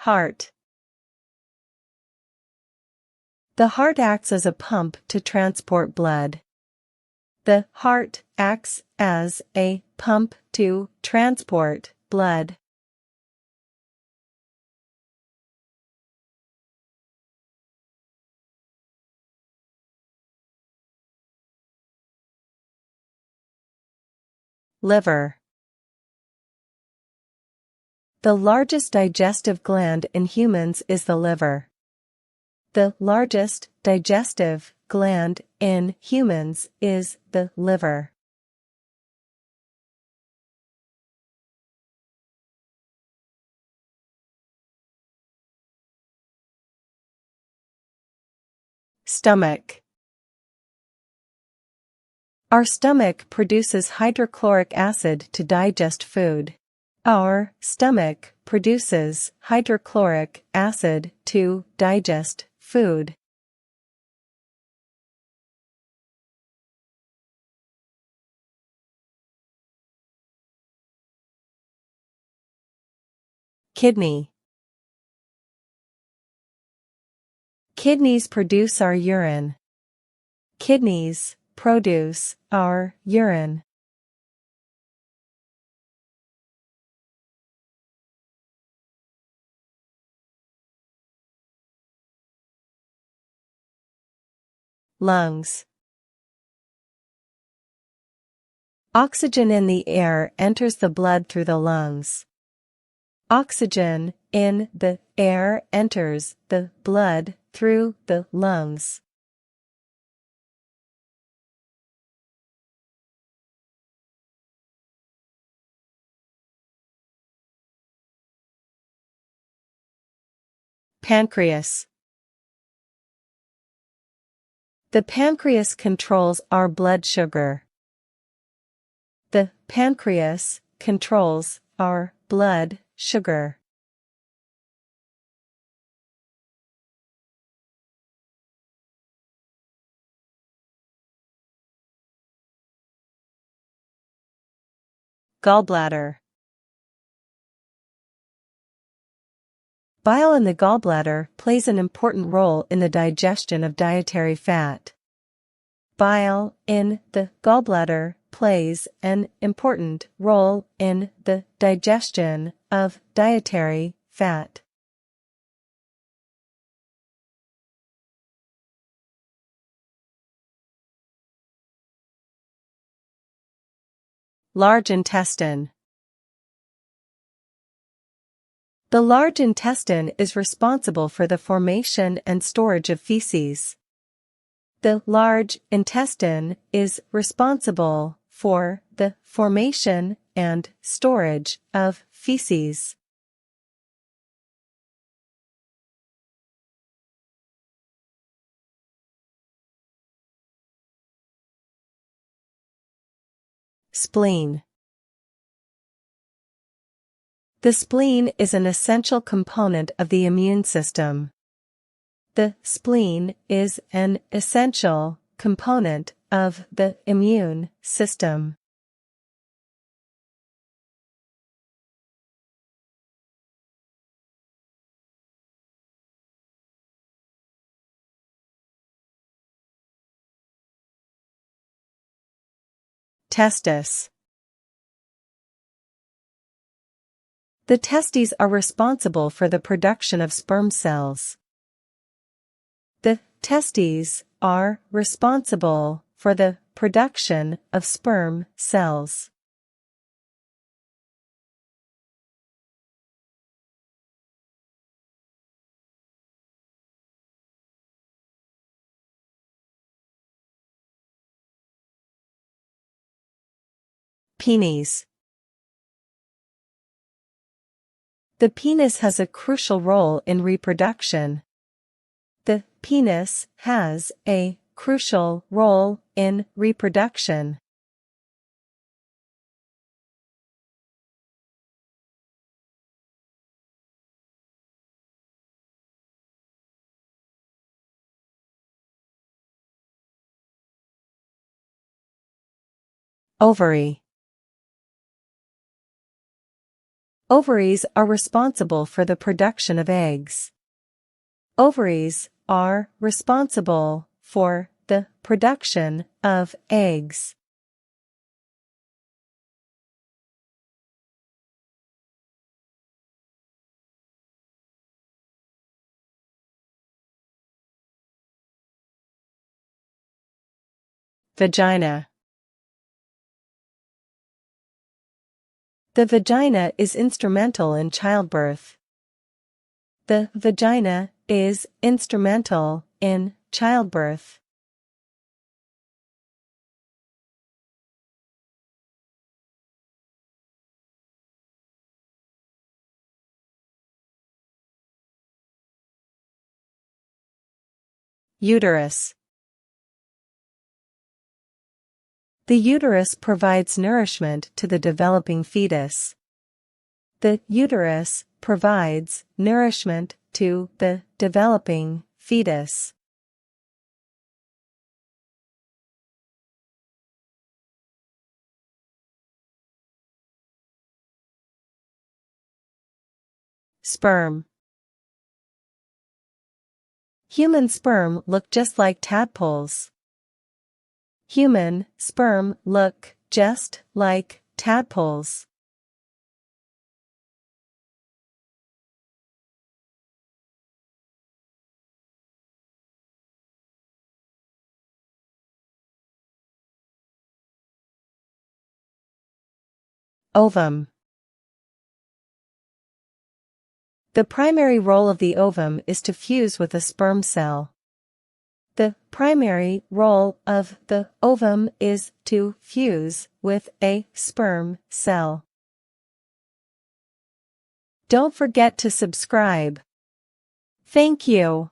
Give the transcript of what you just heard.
Heart. The heart acts as a pump to transport blood. The heart acts as a pump to transport blood. Liver. The largest digestive gland in humans is the liver. The largest digestive gland in humans is the liver. Stomach. Our stomach produces hydrochloric acid to digest food. Our stomach produces hydrochloric acid to digest food. Kidney. Kidneys produce our urine. Kidneys produce our urine. Lungs. Oxygen in the air enters the blood through the lungs. Oxygen in the air enters the blood through the lungs. Pancreas. The pancreas controls our blood sugar. The pancreas controls our blood sugar. Gallbladder. Bile in the gallbladder plays an important role in the digestion of dietary fat. Bile in the gallbladder plays an important role in the digestion of dietary fat. Large intestine. The large intestine is responsible for the formation and storage of feces. The large intestine is responsible for the formation and storage of feces. Spleen. The spleen is an essential component of the immune system. The spleen is an essential component of the immune system. Testis. The testes are responsible for the production of sperm cells. The testes are responsible for the production of sperm cells. Penis. The penis has a crucial role in reproduction. The penis has a crucial role in reproduction. Ovary. Ovaries are responsible for the production of eggs. Ovaries are responsible for the production of eggs. Vagina. The vagina is instrumental in childbirth. The vagina is instrumental in childbirth. Uterus. The uterus provides nourishment to the developing fetus. The uterus provides nourishment to the developing fetus. Sperm. Human sperm look just like tadpoles. Human sperm look just like tadpoles. Ovum. The primary role of the ovum is to fuse with a sperm cell. The primary role of the ovum is to fuse with a sperm cell. Don't forget to subscribe. Thank you.